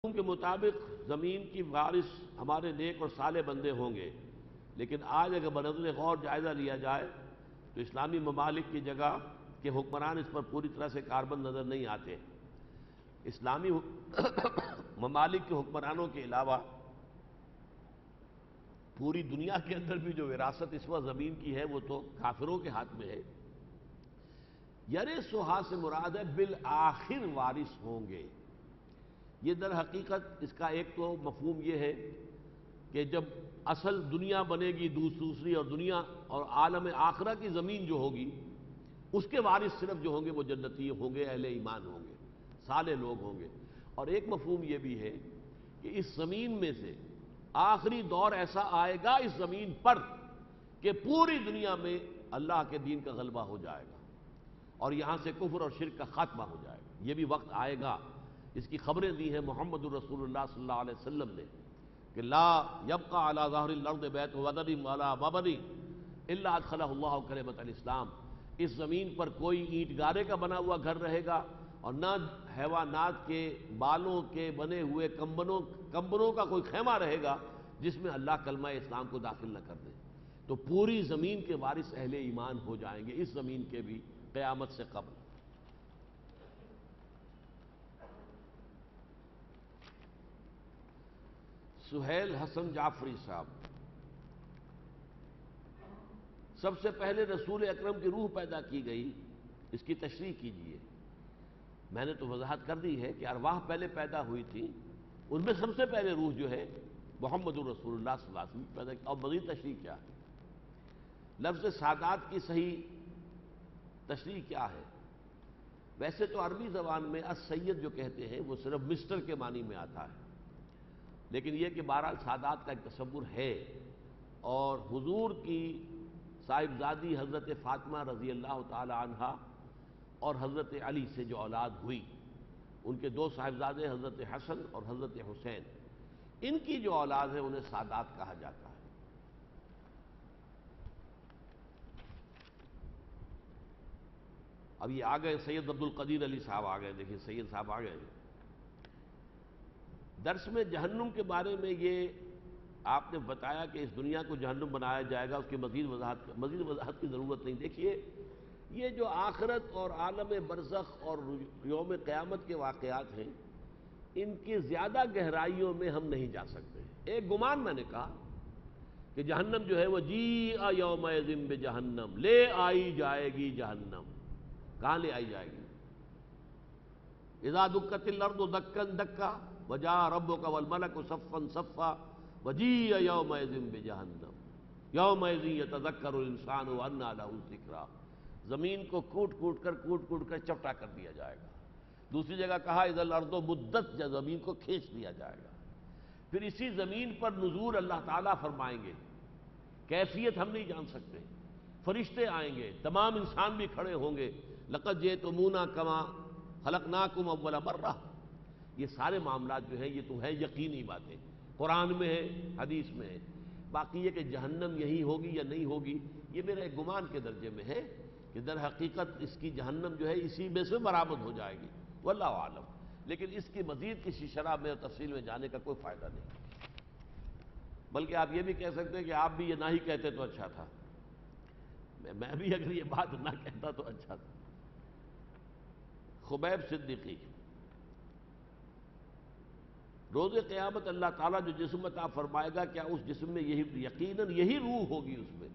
کے مطابق زمین کی وارث ہمارے نیک اور صالح بندے ہوں گے، لیکن آج اگر بنظر غور جائزہ لیا جائے تو اسلامی ممالک کی جگہ کے حکمران اس پر پوری طرح سے کاربند نظر نہیں آتے۔ اسلامی ممالک کے حکمرانوں کے علاوہ پوری دنیا کے اندر بھی جو وراثت اس وقت زمین کی ہے وہ تو کافروں کے ہاتھ میں ہے۔ یرثھا سے مراد ہے بالآخر وارث ہوں گے۔ یہ در حقیقت اس کا ایک تو مفہوم یہ ہے کہ جب اصل دنیا بنے گی دوسری اور دنیا اور عالم آخرہ کی زمین جو ہوگی اس کے وارث صرف جو ہوں گے وہ جنتی ہوں گے، اہل ایمان ہوں گے، صالح لوگ ہوں گے۔ اور ایک مفہوم یہ بھی ہے کہ اس زمین میں سے آخری دور ایسا آئے گا اس زمین پر کہ پوری دنیا میں اللہ کے دین کا غلبہ ہو جائے گا اور یہاں سے کفر اور شرک کا خاتمہ ہو جائے گا۔ یہ بھی وقت آئے گا، اس کی خبریں دی ہیں محمد الرسول اللہ صلی اللہ علیہ وسلم نے کہ لا یبقى علی ظہر الارض بیت وطن ولا مبنی الا ادخلہ اللہ کلمۃ الاسلام۔ اس زمین پر کوئی اینٹ گارے کا بنا ہوا گھر رہے گا اور نہ حیوانات کے بالوں کے بنے ہوئے کمبنوں کا کوئی خیمہ رہے گا جس میں اللہ کلمہ اسلام کو داخل نہ کر دے۔ تو پوری زمین کے وارث اہل ایمان ہو جائیں گے، اس زمین کے بھی، قیامت سے قبل۔ سہیل حسن جعفری صاحب، سب سے پہلے رسول اکرم کی روح پیدا کی گئی، اس کی تشریح کیجیے۔ میں نے تو وضاحت کر دی ہے کہ ارواح پہلے پیدا ہوئی تھی، ان میں سب سے پہلے روح جو ہے محمد الرسول اللہ صلی اللہ علیہ وسلم پیدا کی۔ اور مزید تشریح کیا ہے؟ لفظ سادات کی صحیح تشریح کیا ہے؟ ویسے تو عربی زبان میں السید جو کہتے ہیں وہ صرف مسٹر کے معنی میں آتا ہے، لیکن یہ کہ بہرحال سادات کا ایک تصور ہے۔ اور حضور کی صاحبزادی حضرت فاطمہ رضی اللہ تعالی عنہا اور حضرت علی سے جو اولاد ہوئی، ان کے دو صاحبزادے حضرت حسن اور حضرت حسین، ان کی جو اولاد ہے انہیں سادات کہا جاتا ہے۔ اب یہ آ گئے سید عبد القدیر علی صاحب آ گئے، دیکھیں سید صاحب آ گئے۔ درس میں جہنم کے بارے میں یہ آپ نے بتایا کہ اس دنیا کو جہنم بنایا جائے گا، اس کی مزید وضاحت کی ضرورت نہیں۔ دیکھیے یہ جو آخرت اور عالم برزخ اور یوم قیامت کے واقعات ہیں، ان کی زیادہ گہرائیوں میں ہم نہیں جا سکتے۔ ایک گمان میں نے کہا کہ جہنم جو ہے وہ جیء یومئذ بجہنم، لے آئی جائے گی جہنم۔ کہاں لے آئی جائے گی؟ اذا دکت الارض دکا دکا وجاء ربک والملک صفا صفا وجیء یومئذ بجہنم یومئذ یتذکر الانسان وانى له الذکریٰ۔ زمین کو کوٹ کوٹ کر چپٹا کر دیا جائے گا۔ دوسری جگہ کہا اذا الارض مدت، زمین کو کھینچ دیا جائے گا۔ پھر اسی زمین پر نزول اللہ تعالیٰ فرمائیں گے، کیفیت ہم نہیں جان سکتے۔ فرشتے آئیں گے، تمام انسان بھی کھڑے ہوں گے، لقد جئتمونا کما خلقناکم اول مرہ۔ یہ سارے معاملات جو ہیں یہ تو ہے یقینی باتیں، قرآن میں ہے، حدیث میں ہے۔ باقی یہ کہ جہنم یہی ہوگی یا نہیں ہوگی، یہ میرے ایک گمان کے درجے میں ہے کہ در حقیقت اس کی جہنم جو ہے اسی میں سے برآمد ہو جائے گی، واللہ عالم۔ لیکن اس کی مزید کسی شرح میں اور تفصیل میں جانے کا کوئی فائدہ نہیں۔ بلکہ آپ یہ بھی کہہ سکتے ہیں کہ آپ بھی یہ نہ ہی کہتے تو اچھا تھا، میں بھی اگر یہ بات نہ کہتا تو اچھا تھا۔ خبیب صدیقی، روز قیامت اللہ تعالیٰ جو جسم عطا فرمائے گا، کیا اس جسم میں یہی یقیناً یہی روح ہوگی؟ اس میں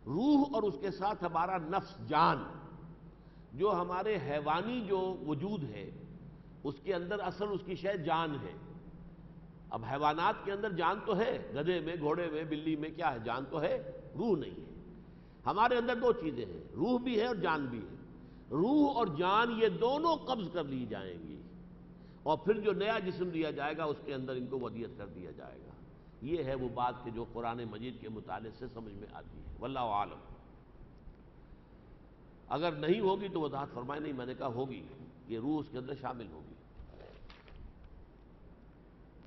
روح اور اس کے ساتھ ہمارا نفس، جان، جو ہمارے حیوانی جو وجود ہے اس کے اندر اصل اس کی شے جان ہے۔ اب حیوانات کے اندر جان تو ہے، گدھے میں، گھوڑے میں، بلی میں کیا ہے؟ جان تو ہے، روح نہیں ہے۔ ہمارے اندر دو چیزیں ہیں، روح بھی ہے اور جان بھی ہے۔ روح اور جان یہ دونوں قبض کر لی جائیں گی اور پھر جو نیا جسم دیا جائے گا اس کے اندر ان کو ودیعت کر دیا جائے گا۔ یہ ہے وہ بات کہ جو قرآن مجید کے مطالعے سے سمجھ میں آتی ہے، واللہ عالم۔ اگر نہیں ہوگی تو وضاحت فرمائے، نہیں میں نے کہا ہوگی، یہ روح اس کے اندر شامل ہوگی۔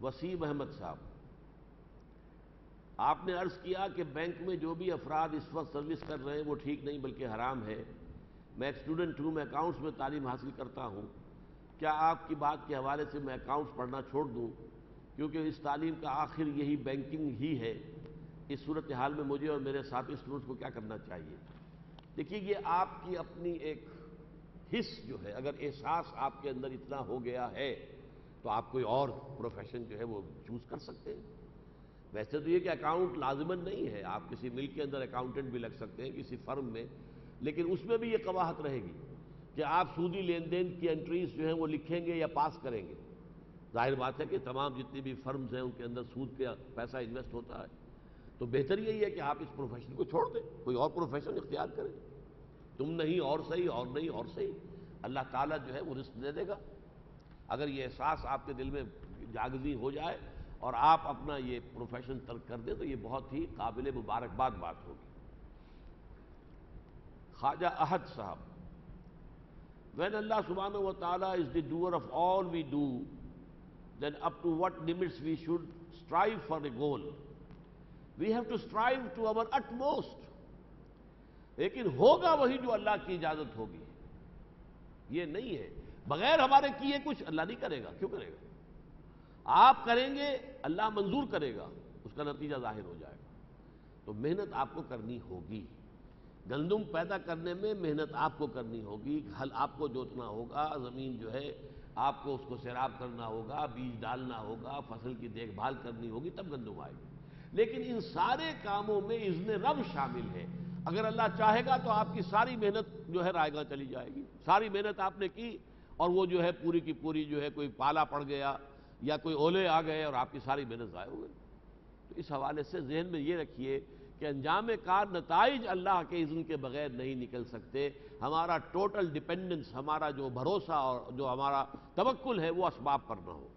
وسیم احمد صاحب، آپ نے عرض کیا کہ بینک میں جو بھی افراد اس وقت سروس کر رہے ہیں وہ ٹھیک نہیں بلکہ حرام ہے۔ میں ایک اسٹوڈنٹ ہوں، میں اکاؤنٹس میں تعلیم حاصل کرتا ہوں، کیا آپ کی بات کے حوالے سے میں اکاؤنٹس پڑھنا چھوڑ دوں، کیونکہ اس تعلیم کا آخر یہی بینکنگ ہی ہے؟ اس صورتحال میں مجھے اور میرے ساتھی اسٹوڈنٹس کو کیا کرنا چاہیے؟ دیکھیے، یہ آپ کی اپنی ایک حس جو ہے، اگر احساس آپ کے اندر اتنا ہو گیا ہے تو آپ کوئی اور پروفیشن جو ہے وہ چوز کر سکتے ہیں۔ ویسے تو یہ کہ اکاؤنٹ لازماً نہیں ہے، آپ کسی ملک کے اندر اکاؤنٹنٹ بھی لگ سکتے ہیں کسی فرم میں، لیکن اس میں بھی یہ قباحت رہے گی کہ آپ سودی لین دین کی انٹریز جو ہیں وہ لکھیں گے یا پاس کریں گے۔ ظاہر بات ہے کہ تمام جتنی بھی فرمز ہیں ان کے اندر سود کا پیسہ انویسٹ ہوتا ہے، تو بہتر یہی ہے کہ آپ اس پروفیشن کو چھوڑ دیں، کوئی اور پروفیشن اختیار کریں۔ تم نہیں اور صحیح، اور نہیں اور صحیح، اللہ تعالیٰ جو ہے وہ رزق دے دے گا۔ اگر یہ احساس آپ کے دل میں جاگزی ہو جائے اور آپ اپنا یہ پروفیشن ترک کر دیں تو یہ بہت ہی قابل مبارکباد بات ہوگی۔ خواجہ احد صاحب: When Allah subhanahu wa ta'ala is the doer of all we do, then up to what limits we should strive for a goal? We have to strive to our utmost. لیکن ہوگا وہی جو اللہ کی اجازت ہوگی، یہ نہیں ہے بغیر ہمارے کیے کچھ اللہ نہیں کرے گا۔ کیوں کرے گا؟ آپ کریں گے، اللہ منظور کرے گا، اس کا نتیجہ ظاہر ہو جائے گا۔ تو محنت آپ کو کرنی ہوگی، گندم پیدا کرنے میں محنت آپ کو کرنی ہوگی، ہل آپ کو جوتنا ہوگا، زمین جو ہے آپ کو اس کو سیراب کرنا ہوگا، بیج ڈالنا ہوگا، فصل کی دیکھ بھال کرنی ہوگی، تب گندم آئے گی۔ لیکن ان سارے کاموں میں اذن رب شامل ہے۔ اگر اللہ چاہے گا تو آپ کی ساری محنت جو ہے رائے گاں چلی جائے گی، ساری محنت آپ نے کی اور وہ جو ہے پوری کی پوری جو ہے کوئی پالا پڑ گیا یا کوئی اولے آ گئے اور آپ کی ساری محنت ضائع ہو گئی۔ تو اس حوالے سے ذہن میں یہ رکھیے کہ انجام کار نتائج اللہ کے اذن کے بغیر نہیں نکل سکتے۔ ہمارا ٹوٹل ڈیپینڈنس، ہمارا جو بھروسہ اور جو ہمارا توکل ہے وہ اسباب پر نہ ہو۔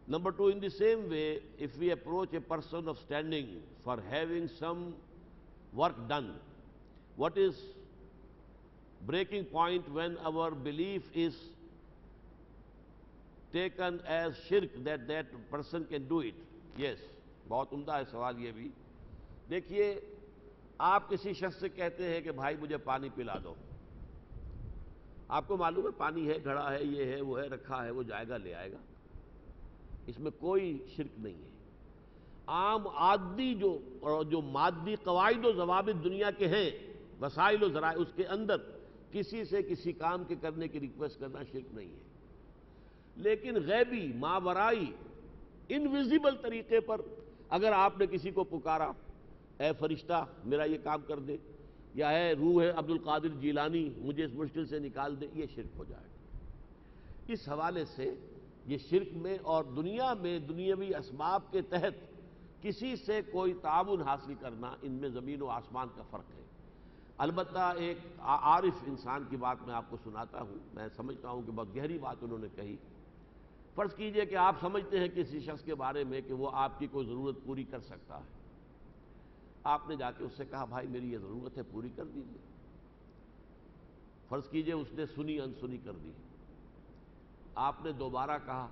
Number 2, in the same way, if we approach a person of standing for having some work done, what is breaking point when our belief is taken as shirk that that person can do it? Yes، بہت عمدہ ہے سوال یہ بھی۔ دیکھیے، آپ کسی شخص سے کہتے ہیں کہ بھائی مجھے پانی پلا دو، آپ کو معلوم ہے پانی ہے، گھڑا ہے، یہ ہے، وہ ہے، رکھا ہے، وہ جائے گا لے آئے گا، اس میں کوئی شرک نہیں ہے۔ عام عادی جو مادی قواعد و ضوابط دنیا کے ہیں، وسائل و ذرائع، اس کے اندر کسی سے کسی کام کے کرنے کی ریکویسٹ کرنا شرک نہیں ہے۔ لیکن غیبی، ماورائی، انویزیبل طریقے پر اگر آپ نے کسی کو پکارا، اے فرشتہ میرا یہ کام کر دے، یا اے روح عبد القادر جیلانی مجھے اس مشکل سے نکال دے، یہ شرک ہو جائے گا۔ اس حوالے سے یہ شرک میں اور دنیا میں دنیاوی اسباب کے تحت کسی سے کوئی تعاون حاصل کرنا، ان میں زمین و آسمان کا فرق ہے۔ البتہ ایک عارف انسان کی بات میں آپ کو سناتا ہوں، میں سمجھتا ہوں کہ بہت گہری بات انہوں نے کہی۔ فرض کیجئے کہ آپ سمجھتے ہیں کسی شخص کے بارے میں کہ وہ آپ کی کوئی ضرورت پوری کر سکتا ہے، آپ نے جا کے اس سے کہا بھائی میری یہ ضرورت ہے، پوری کر دیجیے۔ فرض کیجئے اس نے سنی انسنی کر دی، آپ نے دوبارہ کہا،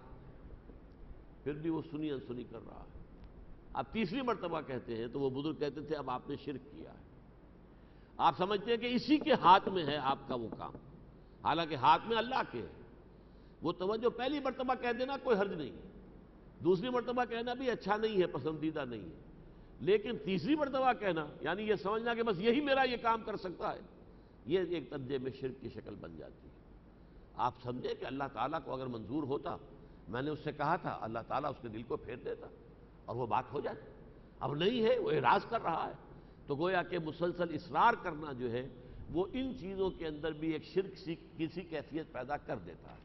پھر بھی وہ سنی انسنی کر رہا ہے، آپ تیسری مرتبہ کہتے ہیں تو وہ بزرگ کہتے تھے اب آپ نے شرک کیا ہے۔ آپ سمجھتے ہیں کہ اسی کے ہاتھ میں ہے آپ کا وہ کام، حالانکہ ہاتھ میں اللہ کے ہے۔ وہ توجہ پہلی مرتبہ کہہ دینا کوئی حرج نہیں، دوسری مرتبہ کہنا بھی اچھا نہیں ہے، پسندیدہ نہیں ہے، لیکن تیسری مرتبہ کہنا یعنی یہ سمجھنا کہ بس یہی میرا یہ کام کر سکتا ہے، یہ ایک درجے میں شرک کی شکل بن جاتی ہے۔ آپ سمجھیں کہ اللہ تعالیٰ کو اگر منظور ہوتا، میں نے اس سے کہا تھا، اللہ تعالیٰ اس کے دل کو پھیر دیتا اور وہ بات ہو جاتی، اب نہیں ہے، وہ اعراض کر رہا ہے، تو گویا کہ مسلسل اصرار کرنا جو ہے وہ ان چیزوں کے اندر بھی ایک شرک کسی کیفیت پیدا کر دیتا ہے۔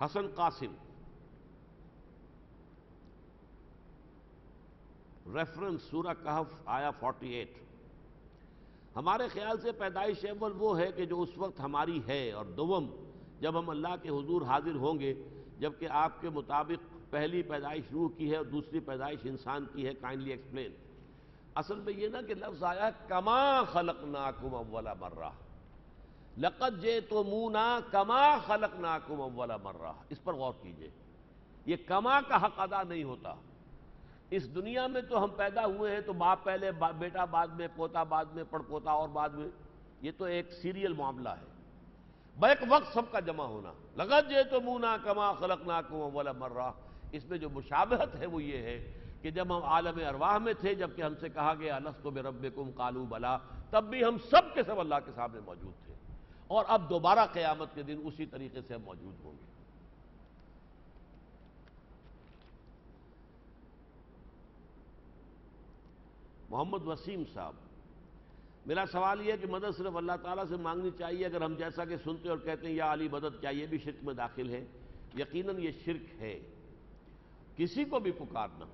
حسن قاسم: ریفرنس سورہ کہف آیا 48۔ ہمارے خیال سے پیدائش اول وہ ہے کہ جو اس وقت ہماری ہے، اور دوم جب ہم اللہ کے حضور حاضر ہوں گے، جبکہ آپ کے مطابق پہلی پیدائش روح کی ہے اور دوسری پیدائش انسان کی ہے۔ Kindly explain. اصل میں یہ نا کہ لفظ آیا کما خلقناکم اول مرہ، لقد جئتمونا کما خلقناکم اول مرہ، اس پر غور کیجئے، یہ کما کا حق ادا نہیں ہوتا۔ اس دنیا میں تو ہم پیدا ہوئے ہیں تو باپ پہلے، بیٹا بعد میں، پوتا بعد میں، پڑ پوتا اور بعد میں، یہ تو ایک سیریل معاملہ ہے۔ بیک وقت سب کا جمع ہونا. لقد جئتمونا کما خلقناکم اول مرہ. اس میں جو مشابہت ہے وہ یہ ہے کہ جب ہم عالم ارواح میں تھے، جبکہ ہم سے کہا گیا الست بربکم قالوا بلا، تب بھی ہم سب کے سب اللہ کے سامنے موجود تھے، اور اب دوبارہ قیامت کے دن اسی طریقے سے ہم موجود ہوں گے. محمد وسیم صاحب، میرا سوال یہ ہے کہ مدد صرف اللہ تعالیٰ سے مانگنی چاہیے اگر ہم جیسا کہ سنتے اور کہتے ہیں یا علی مدد، کیا یہ بھی شرک میں داخل ہے؟ یقیناً یہ شرک ہے، کسی کو بھی پکارنا.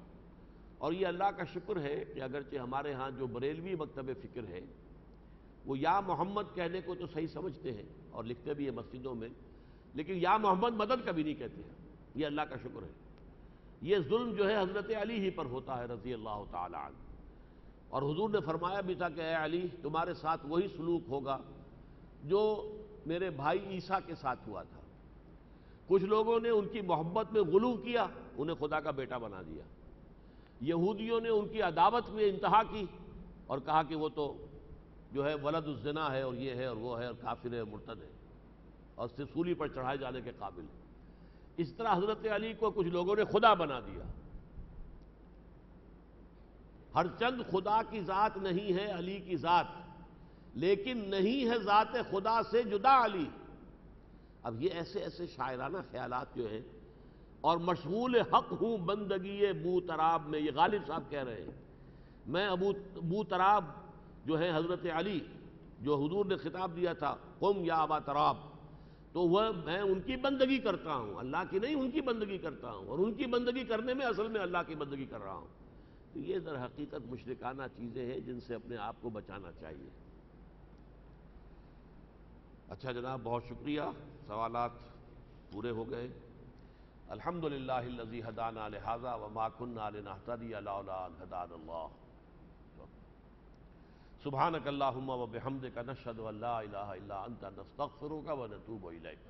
اور یہ اللہ کا شکر ہے کہ اگرچہ ہمارے ہاں جو بریلوی مکتب فکر ہے وہ یا محمد کہنے کو تو صحیح سمجھتے ہیں اور لکھتے بھی ہیں مسجدوں میں، لیکن یا محمد مدد کبھی نہیں کہتے ہیں. یہ اللہ کا شکر ہے. یہ ظلم جو ہے حضرت علی ہی پر ہوتا ہے رضی اللہ تعالی عنہ. اور حضور نے فرمایا بھی تھا کہ اے علی، تمہارے ساتھ وہی سلوک ہوگا جو میرے بھائی عیسیٰ کے ساتھ ہوا تھا. کچھ لوگوں نے ان کی محبت میں غلو کیا، انہیں خدا کا بیٹا بنا دیا. یہودیوں نے ان کی عداوت میں انتہا کی اور کہا کہ وہ تو جو ہے ولد الزنا ہے اور یہ ہے اور وہ ہے اور کافر ہے، مرتد ہے اور صرف سولی پر چڑھائے جانے کے قابل ہے. اس طرح حضرت علی کو کچھ لوگوں نے خدا بنا دیا. ہر چند خدا کی ذات نہیں ہے علی کی ذات، لیکن نہیں ہے ذات خدا سے جدا علی. اب یہ ایسے ایسے شاعرانہ خیالات جو ہیں، اور مشغول حق ہوں بندگی بو تراب میں، یہ غالب صاحب کہہ رہے ہیں. میں ابو تراب جو ہے حضرت علی، جو حضور نے خطاب دیا تھا قم یا ابا تراب، تو وہ میں ان کی بندگی کرتا ہوں، اللہ کی نہیں، ان کی بندگی کرتا ہوں، اور ان کی بندگی کرنے میں اصل میں اللہ کی بندگی کر رہا ہوں. تو یہ در حقیقت مشرکانہ چیزیں ہیں جن سے اپنے آپ کو بچانا چاہیے. اچھا جناب، بہت شکریہ، سوالات پورے ہو گئے. الحمدللہ الذی ہدانا لہذا وما کنا لنہتدی لولا ان ہدانا اللہ. سبحانک اللہم وبحمدک نشہد ان لا الہ الا انت نستغفرک ونتوب الیک.